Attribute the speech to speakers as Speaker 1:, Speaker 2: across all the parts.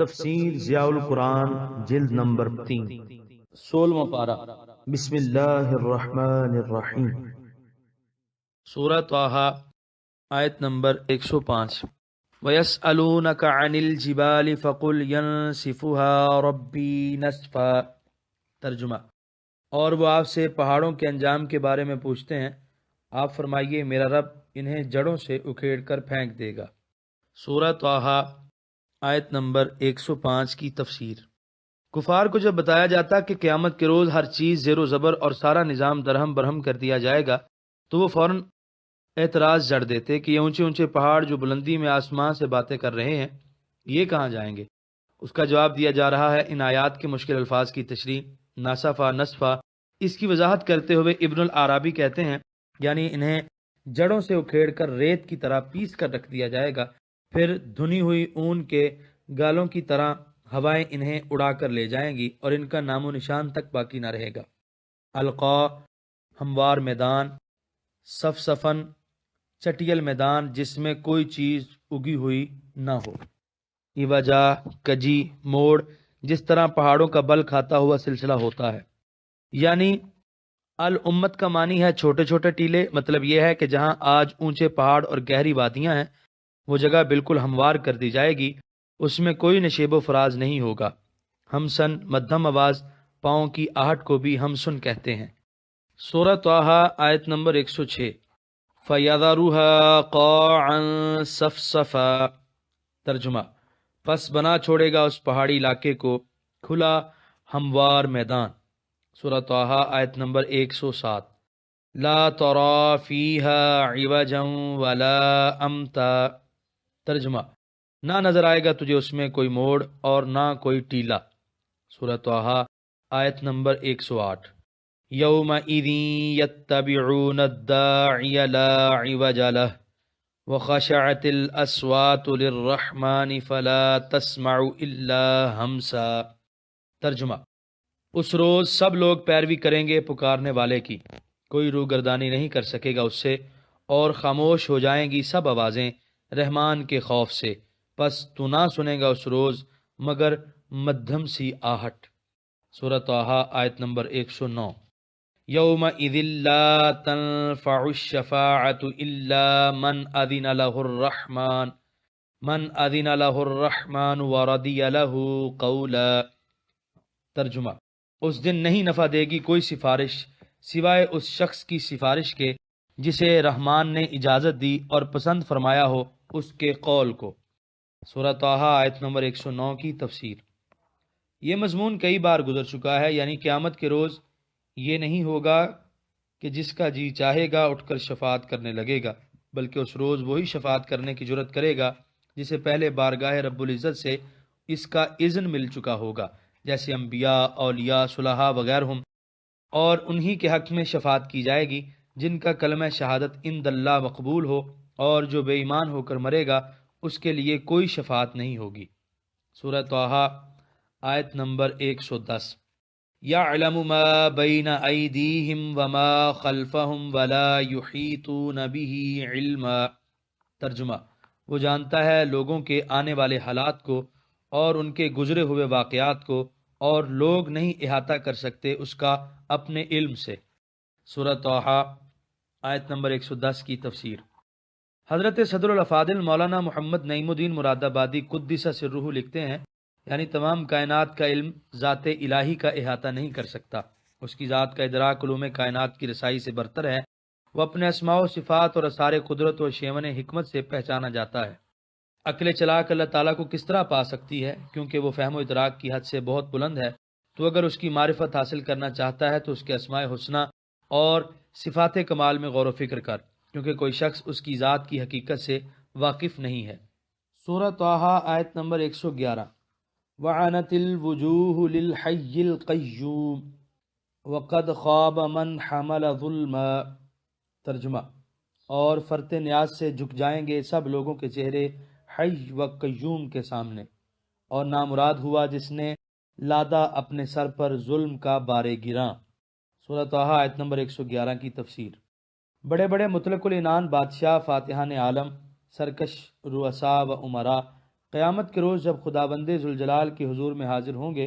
Speaker 1: تفسیر ضیاء القرآن جلد نمبر 3
Speaker 2: 16واں پارہ۔
Speaker 1: بسم اللہ الرحمن الرحیم۔
Speaker 2: سورہ طٰہٰ آیت نمبر 105۔ وَيَسْأَلُونَكَ عَنِ الْجِبَالِ فَقُلْ يَنسِفُهَا رَبِّي نَسْفًا۔ ترجمہ: اور وہ آپ سے پہاڑوں کے انجام کے بارے میں پوچھتے ہیں، آپ فرمائیے میرا رب انہیں جڑوں سے اکھیڑ کر پھینک دے گا۔ سورہ طٰہٰ آیت نمبر 105 کی تفسیر۔ کفار کو جب بتایا جاتا کہ قیامت کے روز ہر چیز زیر و زبر اور سارا نظام درہم برہم کر دیا جائے گا تو وہ فوراً اعتراض جڑ دیتے کہ یہ اونچے اونچے پہاڑ جو بلندی میں آسمان سے باتیں کر رہے ہیں یہ کہاں جائیں گے؟ اس کا جواب دیا جا رہا ہے ان آیات کے مشکل الفاظ کی تشریح ناسفا نسفا۔ اس کی وضاحت کرتے ہوئے ابن العربی کہتے ہیں یعنی انہیں جڑوں سے اکھیڑ کر ریت کی طرح پیس کر رکھ دیا جائے گا، پھر دھنی ہوئی اون کے گالوں کی طرح ہوائیں انہیں اڑا کر لے جائیں گی اور ان کا نام و نشان تک باقی نہ رہے گا۔ القا ہموار میدان، صفصفن چٹیل میدان جس میں کوئی چیز اگی ہوئی نہ ہو، ایوجا کجی موڑ جس طرح پہاڑوں کا بل کھاتا ہوا سلسلہ ہوتا ہے۔ یعنی الامت کا معنی ہے چھوٹے چھوٹے ٹیلے، مطلب یہ ہے کہ جہاں آج اونچے پہاڑ اور گہری وادیاں ہیں وہ جگہ بالکل ہموار کر دی جائے گی، اس میں کوئی نشیب و فراز نہیں ہوگا۔ ہمسن مدھم آواز پاؤں کی آہٹ کو بھی ہمسن کہتے ہیں۔ سورہ طٰہٰ آیت نمبر 106۔ فَيَذَرُهَا قَاعًا صَفْصَفًا۔ ترجمہ: پس بنا چھوڑے گا اس پہاڑی علاقے کو کھلا ہموار میدان۔ سورہ طٰہٰ آیت نمبر 107۔ لا ترى فيها عوجا ولا امتا۔ ترجمہ: نہ نظر آئے گا تجھے اس میں کوئی موڑ اور نہ کوئی ٹیلا۔ سورہ طٰہٰ آیت نمبر 108۔ یومئذ یتبعون الداعی لا عوج لہ وخشعت الاصوات للرحمن فلا تسمع الا ہمسا۔ ترجمہ: اس روز سب لوگ پیروی کریں گے پکارنے والے کی، کوئی روگردانی نہیں کر سکے گا اس سے، اور خاموش ہو جائیں گی سب آوازیں رحمان کے خوف سے، پس تو نہ سنے گا اس روز مگر مدھم سی آہٹ۔ سورہ طٰہٰ آیت نمبر 109۔ یومئذ لا تنفع الشفاعۃ الا من اذن له الرحمن ورضی له قولا۔ ترجمہ: اس دن نہیں نفع دے گی کوئی سفارش سوائے اس شخص کی سفارش کے جسے رحمان نے اجازت دی اور پسند فرمایا ہو اس کے قول کو۔ سورہ طٰہٰ آیت نمبر 109 کی تفسیر۔ یہ مضمون کئی بار گزر چکا ہے، یعنی قیامت کے روز یہ نہیں ہوگا کہ جس کا جی چاہے گا اٹھ کر شفاعت کرنے لگے گا، بلکہ اس روز وہی شفاعت کرنے کی جرت کرے گا جسے پہلے بارگاہ رب العزت سے اس کا اذن مل چکا ہوگا، جیسے انبیاء، اولیاء، صلحاء وغیرہ، اور انہی کے حق میں شفاعت کی جائے گی جن کا کلمہ شہادت عند اللہ مقبول ہو، اور جو بے ایمان ہو کر مرے گا اس کے لیے کوئی شفاعت نہیں ہوگی۔ سورہ طٰہٰ آیت نمبر 110۔ یعلم ما بین ایدیہم وما خلفہم ولا یحیطون بہ علما۔ ترجمہ: وہ جانتا ہے لوگوں کے آنے والے حالات کو اور ان کے گزرے ہوئے واقعات کو، اور لوگ نہیں احاطہ کر سکتے اس کا اپنے علم سے۔ سورہ طٰہٰ آیت نمبر 110 کی تفسیر۔ حضرت صدر الافاضل مولانا محمد نعیم الدین مراد آبادی قدس سرہ لکھتے ہیں یعنی تمام کائنات کا علم ذات الہی کا احاطہ نہیں کر سکتا، اس کی ذات کا ادراک علوم کائنات کی رسائی سے برتر ہے، وہ اپنے اسماء و صفات اور اثار قدرت و شیون حکمت سے پہچانا جاتا ہے۔ عقل چلاک اللہ تعالیٰ کو کس طرح پا سکتی ہے؟ کیونکہ وہ فہم و ادراک کی حد سے بہت بلند ہے، تو اگر اس کی معرفت حاصل کرنا چاہتا ہے تو اس کے اسماء حسنہ اور صفات کمال میں غور و فکر کر، کیونکہ کوئی شخص اس کی ذات کی حقیقت سے واقف نہیں ہے۔ سورہ طٰہٰ آیت نمبر 111۔ وعنت الوجوہ للحی القیوم وقد خواب من حمل ظلما۔ ترجمہ: اور فرط نیاز سے جھک جائیں گے سب لوگوں کے چہرے حی و قیوم کے سامنے، اور نامراد ہوا جس نے لادا اپنے سر پر ظلم کا بار گراں۔ سورہ طٰہٰ آیت نمبر 111 کی تفسیر۔ بڑے بڑے مطلق العنان بادشاہ، فاتحان عالم، سرکش رؤساء و امراء قیامت کے روز جب خداوند ذوالجلال کے حضور میں حاضر ہوں گے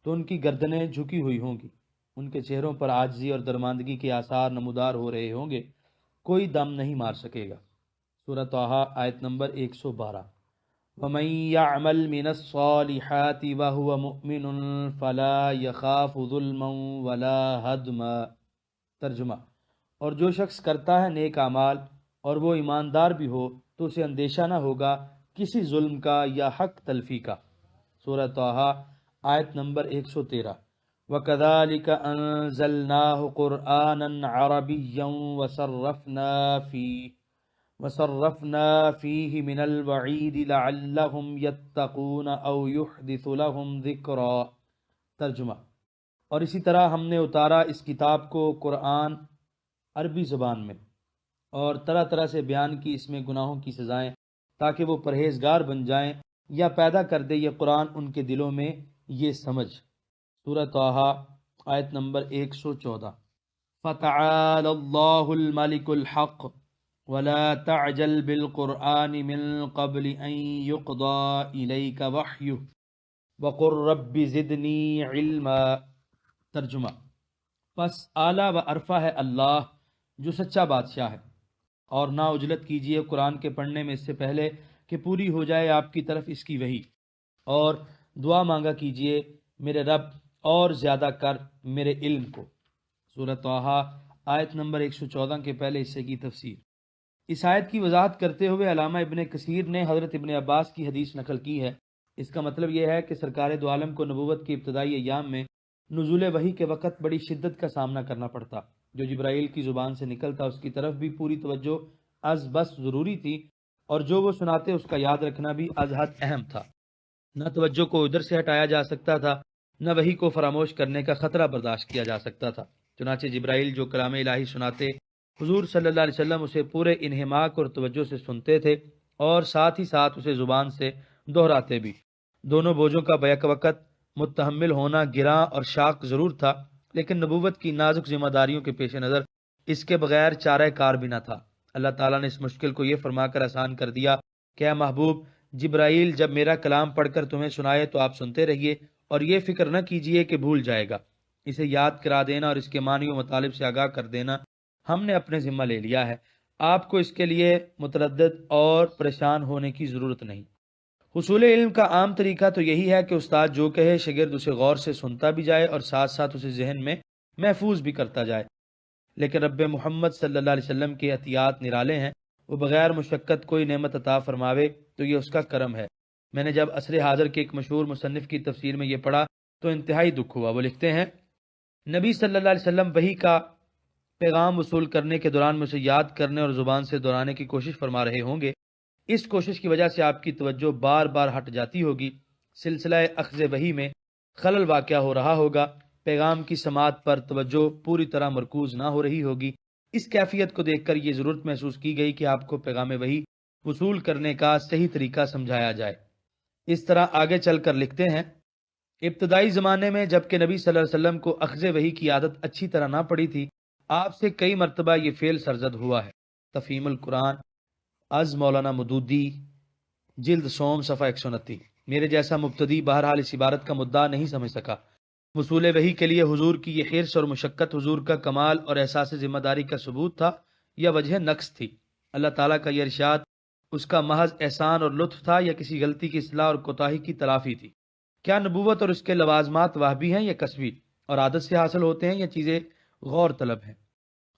Speaker 2: تو ان کی گردنیں جھکی ہوئی ہوں گی، ان کے چہروں پر عاجزی اور درماندگی کے آثار نمودار ہو رہے ہوں گے، کوئی دم نہیں مار سکے گا۔ سورہ طٰہٰ آیت نمبر 112۔ وَمَن يَعْمَلْ مِنَ الصَّالِحَاتِ وَهُوَ مُؤْمِنٌ فَلَا يَخَافُ ظُلْمًا وَلَا هَضْمًا۔ ترجمہ: اور جو شخص کرتا ہے نیک اعمال اور وہ ایماندار بھی ہو تو اسے اندیشہ نہ ہوگا کسی ظلم کا یا حق تلفی کا۔ سورہ طٰہٰ آیت نمبر 113۔ وَكَذَلِكَ أَنزَلْنَاهُ قُرْآنًا عَرَبِيًّا وَصَرَّفْنَا فِيهِ مِنَ الْوَعِيدِ لَعَلَّهُمْ يَتَّقُونَ أَوْ يُحْدِثُ لَهُمْ ذِكْرًا۔ ترجمہ: اور اسی طرح ہم نے اتارا اس کتاب کو قرآن عربی زبان میں اور طرح طرح سے بیان کی اس میں گناہوں کی سزائیں تاکہ وہ پرہیزگار بن جائیں یا پیدا کر دے یہ قرآن ان کے دلوں میں یہ سمجھ۔ سورہ طٰہٰ آیت نمبر 114۔ فَتَعَالَى اللَّهُ الْمَلِكُ الْحَقُّ وَلَا تَعْجَلْ بِالْقُرْآنِ مِن قَبْلِ أَن يُقْضَىٰ إِلَيْكَ وَحْيُهُ وَقُل رَّبِّ زِدْنِي عِلْمًا۔ ترجمہ: پس اعلیٰ و عرفہ ہے اللہ جو سچا بادشاہ ہے، اور نہ عجلت کیجیے قرآن کے پڑھنے میں اس سے پہلے کہ پوری ہو جائے آپ کی طرف اس کی وحی، اور دعا مانگا کیجیے میرے رب اور زیادہ کر میرے علم کو۔ سورہ طٰہٰ آیت نمبر 114 کے پہلے حصے کی تفسیر۔ اس آیت کی وضاحت کرتے ہوئے علامہ ابن کثیر نے حضرت ابن عباس کی حدیث نقل کی ہے۔ اس کا مطلب یہ ہے کہ سرکار دو عالم کو نبوت کی ابتدائی ایام میں نزول وحی کے وقت بڑی شدت کا سامنا کرنا پڑتا، جو جبرائیل کی زبان سے نکلتا اس کی طرف بھی پوری توجہ از بس ضروری تھی، اور جو وہ سناتے اس کا یاد رکھنا بھی از حد اہم تھا۔ نہ توجہ کو ادھر سے ہٹایا جا سکتا تھا، نہ وحی کو فراموش کرنے کا خطرہ برداشت کیا جا سکتا تھا۔ چنانچہ جبرائیل جو کلام الہی سناتے، حضور صلی اللہ علیہ وسلم اسے پورے انہماک اور توجہ سے سنتے تھے اور ساتھ ہی ساتھ اسے زبان سے دہراتے بھی۔ دونوں بوجھوں کا بیک وقت متحمل ہونا گراں اور شاق ضرور تھا، لیکن نبوت کی نازک ذمہ داریوں کے پیش نظر اس کے بغیر چارہ کار بھی نہ تھا۔ اللہ تعالیٰ نے اس مشکل کو یہ فرما کر آسان کر دیا کہ اے محبوب، جبرائیل جب میرا کلام پڑھ کر تمہیں سنائے تو آپ سنتے رہیے، اور یہ فکر نہ کیجیے کہ بھول جائے گا۔ اسے یاد کرا دینا اور اس کے معنی و مطالب سے آگاہ کر دینا ہم نے اپنے ذمہ لے لیا ہے، آپ کو اس کے لیے متردد اور پریشان ہونے کی ضرورت نہیں۔ حصول علم کا عام طریقہ تو یہی ہے کہ استاد جو کہے شاگرد اسے غور سے سنتا بھی جائے اور ساتھ ساتھ اسے ذہن میں محفوظ بھی کرتا جائے، لیکن رب محمد صلی اللہ علیہ وسلم کے عطیات نرالے ہیں، وہ بغیر مشقت کوئی نعمت عطا فرماوے تو یہ اس کا کرم ہے۔ میں نے جب عصر حاضر کے ایک مشہور مصنف کی تفسیر میں یہ پڑھا تو انتہائی دکھ ہوا۔ وہ لکھتے ہیں، نبی صلی اللہ علیہ وسلم وحی کا پیغام وصول کرنے کے دوران میں اسے یاد کرنے اور زبان سے دہرانے کی کوشش فرما رہے ہوں گے۔ اس کوشش کی وجہ سے آپ کی توجہ بار بار ہٹ جاتی ہوگی، سلسلہ اخذ وحی میں خلل واقع ہو رہا ہوگا، پیغام کی سماعت پر توجہ پوری طرح مرکوز نہ ہو رہی ہوگی۔ اس کیفیت کو دیکھ کر یہ ضرورت محسوس کی گئی کہ آپ کو پیغام وحی وصول کرنے کا صحیح طریقہ سمجھایا جائے۔ اس طرح آگے چل کر لکھتے ہیں، ابتدائی زمانے میں جبکہ نبی صلی اللہ علیہ وسلم کو اخذ وحی کی عادت اچھی طرح نہ پڑی تھی، آپ سے کئی مرتبہ یہ فعل سرزد ہوا ہے۔ تفہیم القرآن از مولانا مودودی، جلد سوم، صفحہ 129۔ میرے جیسا مبتدی بہرحال اس عبارت کا مدعا نہیں سمجھ سکا۔ وصول وحی کے لیے حضور کی یہ حرص اور مشقت حضور کا کمال اور احساس ذمہ داری کا ثبوت تھا یا وجہ نقص تھی؟ اللہ تعالیٰ کا یہ ارشاد اس کا محض احسان اور لطف تھا یا کسی غلطی کی اصلاح اور کوتاہی کی تلافی تھی؟ کیا نبوت اور اس کے لوازمات واہبی ہیں یا کسبی اور عادت سے حاصل ہوتے ہیں یا چیزیں غور طلب ہیں؟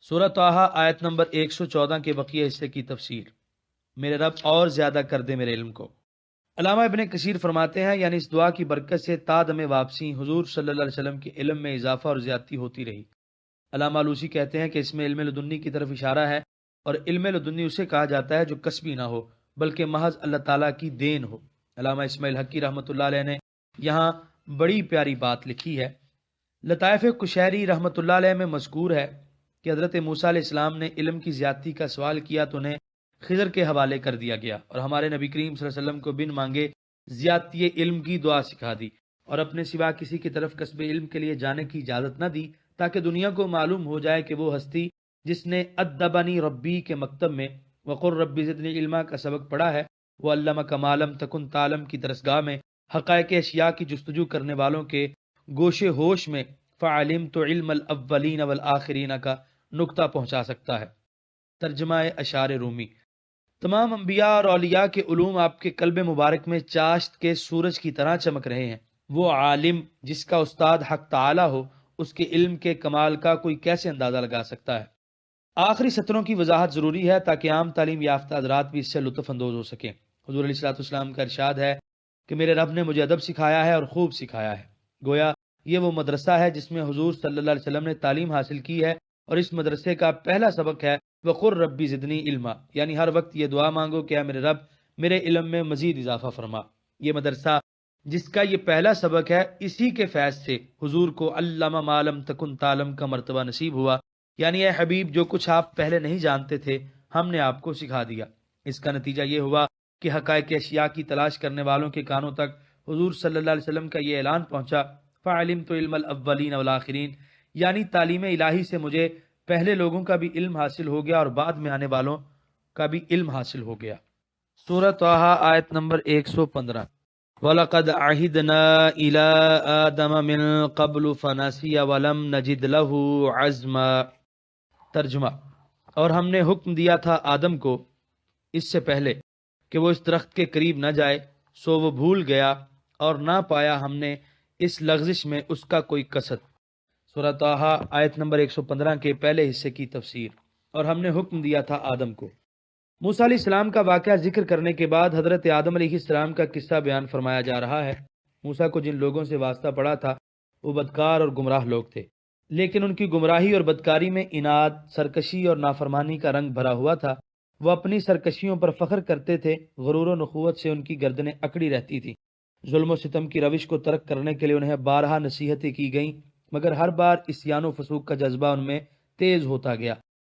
Speaker 2: سورہ طٰہٰ آیت نمبر 114 کے بقیہ حصے کی تفسیر۔ میرے رب اور زیادہ کر دے میرے علم کو۔ علامہ ابن کثیر فرماتے ہیں، یعنی اس دعا کی برکت سے تا دم واپسی حضور صلی اللہ علیہ وسلم کے علم میں اضافہ اور زیادتی ہوتی رہی۔ علامہ آلوسی کہتے ہیں کہ اس میں علم لدنی کی طرف اشارہ ہے، اور علم لدنی اسے کہا جاتا ہے جو کسبی نہ ہو بلکہ محض اللہ تعالیٰ کی دین ہو۔ علامہ اسماعیل حقی رحمۃ اللہ علیہ نے یہاں بڑی پیاری بات لکھی ہے۔ لطائف قشیری رحمۃ اللہ علیہ میں مذکور ہے کہ حضرت موسیٰ علیہ السلام نے علم کی زیادتی کا سوال کیا تو انہیں خضر کے حوالے کر دیا گیا، اور ہمارے نبی کریم صلی اللہ علیہ وسلم کو بن مانگے زیادتی علم کی دعا سکھا دی، اور اپنے سوا کسی کی طرف کسب علم کے لیے جانے کی اجازت نہ دی، تاکہ دنیا کو معلوم ہو جائے کہ وہ ہستی جس نے ادبنی ربی کے مکتب میں وقر ربی زدنی علما کا سبق پڑھا ہے وَعَلَّمَكَ مَا لَمْ تَكُنْ تَعْلَمْ کی درسگاہ میں حقائق اشیاء کی جستجو کرنے والوں کے گوشے ہوش میں فَعَلِمْتُ عِلْمَ الْأَوَّلِينَ وَالْآخِرِينَ کا نقطہ پہنچا سکتا ہے۔ ترجمہ اشعار رومی۔ تمام انبیاء اور اولیاء کے علوم آپ کے قلب مبارک میں چاشت کے سورج کی طرح چمک رہے ہیں۔ وہ عالم جس کا استاد حق تعالی ہو، اس کے علم کے کمال کا کوئی کیسے اندازہ لگا سکتا ہے۔ آخری سطروں کی وضاحت ضروری ہے تاکہ عام تعلیم یافتہ حضرات بھی اس سے لطف اندوز ہو سکیں۔ حضور علیہ الصلوۃ والسلام کا ارشاد ہے کہ میرے رب نے مجھے ادب سکھایا ہے اور خوب سکھایا ہے۔ گویا یہ وہ مدرسہ ہے جس میں حضور صلی اللہ علیہ وسلم نے تعلیم حاصل کی ہے، اور اس مدرسے کا پہلا سبق ہے وَقُلْ رَبِّ زِدْنِی عِلْمًا، یعنی ہر وقت یہ دعا مانگو کہ اے میرے رب میرے علم میں مزید اضافہ فرما۔ یہ مدرسہ جس کا یہ پہلا سبق ہے، اسی کے فیض سے حضور کو علّمَ مَا لَمْ تَکُنْ تَعْلَمْ کا مرتبہ نصیب ہوا، یعنی اے حبیب جو کچھ آپ پہلے نہیں جانتے تھے ہم نے آپ کو سکھا دیا۔ اس کا نتیجہ یہ ہوا کہ حقائق اشیاء کی تلاش کرنے والوں کے کانوں تک حضور صلی اللہ علیہ وسلم کا یہ اعلان پہنچا فَعَلِمْتُ عِلْمَ الْأَوَّلِينَ وَالْآخِرِينَ، یعنی تعلیم الہی سے مجھے پہلے لوگوں کا بھی علم حاصل ہو گیا اور بعد میں آنے والوں کا بھی علم حاصل ہو گیا۔ سورہ طٰہٰ آیت نمبر 115۔ وَلَقَدْ عَهِدْنَا إِلَىٰ آدَمَ مِن قَبْلُ فَنَسِيَ وَلَمْ نَجِدْ لَهُ عَزْمًا۔ ترجمہ، اور ہم نے حکم دیا تھا آدم کو اس سے پہلے کہ وہ اس درخت کے قریب نہ جائے، سو وہ بھول گیا اور نہ پایا ہم نے اس لغزش میں اس کا کوئی قصد۔ سورہ طٰہٰ آیت نمبر 115 کے پہلے حصے کی تفسیر۔ اور ہم نے حکم دیا تھا آدم کو۔ موسیٰ علیہ السلام کا واقعہ ذکر کرنے کے بعد حضرت آدم علیہ السلام کا قصہ بیان فرمایا جا رہا ہے۔ موسیٰ کو جن لوگوں سے واسطہ پڑا تھا وہ بدکار اور گمراہ لوگ تھے، لیکن ان کی گمراہی اور بدکاری میں عناد، سرکشی اور نافرمانی کا رنگ بھرا ہوا تھا۔ وہ اپنی سرکشیوں پر فخر کرتے تھے، غرور و نخوت سے ان کی گردنیں اکڑی رہتی تھیں۔ ظلم و ستم کی روش کو ترک کرنے کے لیے انہیں بارہا نصیحتیں کی گئیں، مگر ہر بار عصیان و فسوق کا جذبہ ان میں تیز ہوتا گیا۔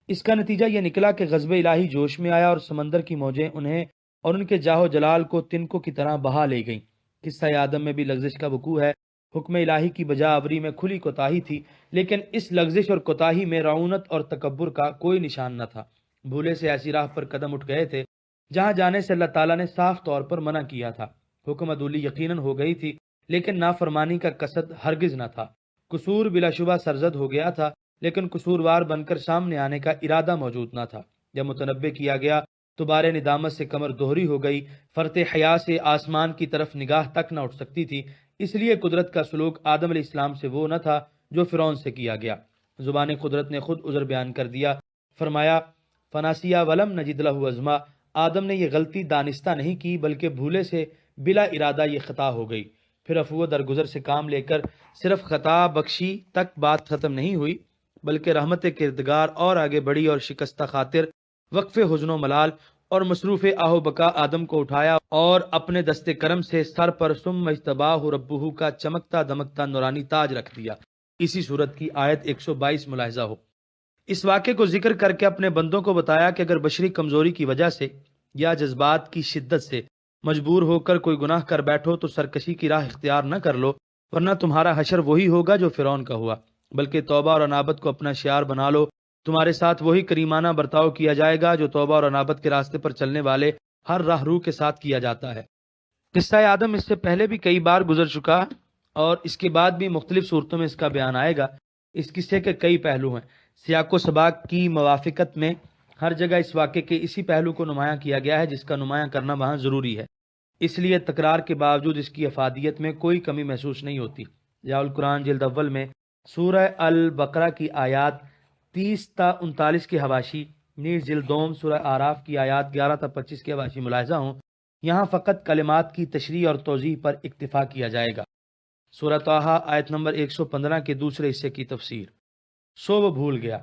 Speaker 2: اس کا نتیجہ یہ نکلا کہ غضب الہی جوش میں آیا اور سمندر کی موجیں انہیں اور ان کے جاہ و جلال کو تنکوں کی طرح بہا لے گئیں۔ قصہ آدم میں بھی لغزش کا وقوع ہے۔ حکم الہی کی بجا آوری میں کھلی کوتاہی تھی، لیکن اس لغزش اور کوتاہی میں رعونت اور تکبر کا کوئی نشان نہ تھا۔ بھولے سے ایسی راہ پر قدم اٹھ گئے تھے جہاں جانے سے اللہ تعالیٰ نے صاف طور پر منع کیا تھا۔ حکم عدولی یقیناً ہو گئی تھی، لیکن نافرمانی کا قصد ہرگز نہ تھا۔ قصور بلا شبہ سرزد ہو گیا تھا، لیکن قصوروار بن کر سامنے آنے کا ارادہ موجود نہ تھا۔ جب متنبہ کیا گیا تو بارے ندامت سے کمر دوہری ہو گئی، فرط حیا سے آسمان کی طرف نگاہ تک نہ اٹھ سکتی تھی۔ اس لیے قدرت کا سلوک آدم علیہ السلام سے وہ نہ تھا جو فرعون سے کیا گیا۔ زبان قدرت نے خود عذر بیان کر دیا، فرمایا فناسیہ ولم نجد لہ عزما۔ آدم نے یہ غلطی دانستہ نہیں کی بلکہ بھولے سے بلا ارادہ یہ خطا ہو گئی۔ پھر عفو درگزر سے کام لے کر صرف خطا بخشی تک بات ختم نہیں ہوئی، بلکہ رحمت کردگار اور آگے بڑھی اور شکستہ خاطر وقف حزن و ملال اور مصروف آہ و بکا آدم کو اٹھایا اور اپنے دست کرم سے سر پر ثم اجتباہ ربہ کا چمکتا دمکتا نورانی تاج رکھ دیا۔ اسی صورت کی آیت 122 ملاحظہ ہو۔ اس واقعے کو ذکر کر کے اپنے بندوں کو بتایا کہ اگر بشری کمزوری کی وجہ سے یا جذبات کی شدت سے مجبور ہو کر کوئی گناہ کر بیٹھو تو سرکشی کی راہ اختیار نہ کر لو، ورنہ تمہارا حشر وہی ہوگا جو فرعون کا ہوا، بلکہ توبہ اور انابت کو اپنا شعار بنا لو۔ تمہارے ساتھ وہی کریمانہ برتاؤ کیا جائے گا جو توبہ اور انابت کے راستے پر چلنے والے ہر راہ رو کے ساتھ کیا جاتا ہے۔ قصہ آدم اس سے پہلے بھی کئی بار گزر چکا اور اس کے بعد بھی مختلف صورتوں میں اس کا بیان آئے گا۔ اس قصے کے کئی پہلو ہیں۔ سیاق و سباق کی موافقت میں ہر جگہ اس واقعے کے اسی پہلو کو نمایاں کیا گیا ہے جس کا نمایاں کرنا وہاں ضروری ہے، اس لیے تکرار کے باوجود اس کی افادیت میں کوئی کمی محسوس نہیں ہوتی۔ ضیاء جلد اول میں سورہ البقرہ کی آیات 30 تا 39 کے حواشی، نیز جلد دوم سورہ آراف کی آیات 11 تا 25 کے حواشی ملاحظہ ہوں۔ یہاں فقط کلمات کی تشریح اور توضیح پر اکتفا کیا جائے گا۔ سورہ طٰہٰ آیت نمبر 115 کے دوسرے حصے کی تفسیر۔ سو وہ بھول گیا،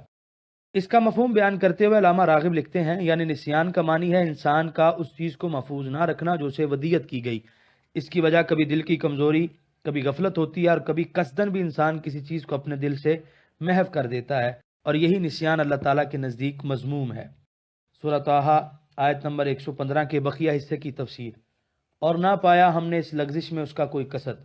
Speaker 2: اس کا مفہوم بیان کرتے ہوئے علامہ راغب لکھتے ہیں، یعنی نسیان کا معنی ہے انسان کا اس چیز کو محفوظ نہ رکھنا جو اسے ودیت کی گئی۔ اس کی وجہ کبھی دل کی کمزوری، کبھی غفلت ہوتی ہے اور کبھی قصدن بھی انسان کسی چیز کو اپنے دل سے محو کر دیتا ہے، اور یہی نسیان اللہ تعالیٰ کے نزدیک مذموم ہے۔ سورہ طٰہٰ آیت نمبر 115 کے بقیہ حصے کی تفسیر۔ اور نہ پایا ہم نے اس لغزش میں اس کا کوئی قصد۔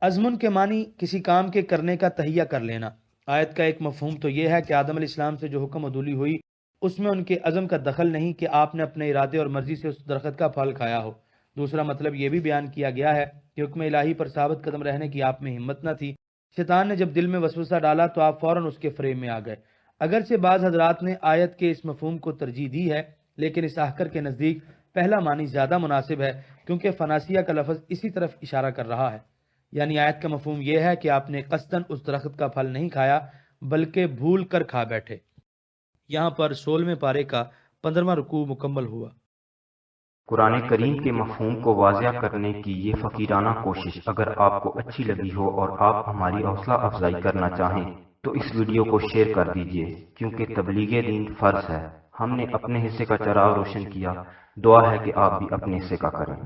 Speaker 2: عزم کے معنی کسی کام کے کرنے کا تہیہ کر لینا۔ آیت کا ایک مفہوم تو یہ ہے کہ آدم علیہ السلام سے جو حکم عدولی ہوئی اس میں ان کے عزم کا دخل نہیں کہ آپ نے اپنے ارادے اور مرضی سے اس درخت کا پھل کھایا ہو۔ دوسرا مطلب یہ بھی بیان کیا گیا ہے کہ حکم الہی پر ثابت قدم رہنے کی آپ میں ہمت نہ تھی۔ شیطان نے جب دل میں وسوسہ ڈالا تو آپ فوراً اس کے فریب میں آ گئے۔ اگرچہ بعض حضرات نے آیت کے اس مفہوم کو ترجیح دی ہے، لیکن اس احکر کے نزدیک پہلا معنی زیادہ مناسب ہے، کیونکہ فناسیہ کا لفظ اسی طرف اشارہ کر رہا ہے۔ یعنی آیت کا مفہوم یہ ہے کہ آپ نے قصداً اس درخت کا پھل نہیں کھایا بلکہ بھول کر کھا بیٹھے۔ یہاں پر 16ویں پارے کا 15واں رکوع مکمل ہوا۔
Speaker 3: قرآن کریم کے مفہوم کو واضح کرنے کی یہ فقیرانہ کوشش اگر آپ کو اچھی لگی ہو اور آپ ہماری حوصلہ افزائی کرنا چاہیں تو اس ویڈیو کو شیئر کر دیجئے، کیونکہ تبلیغ دین فرض ہے۔ ہم نے اپنے حصے کا چراغ روشن کیا، دعا ہے کہ آپ بھی اپنے حصے کا کریں۔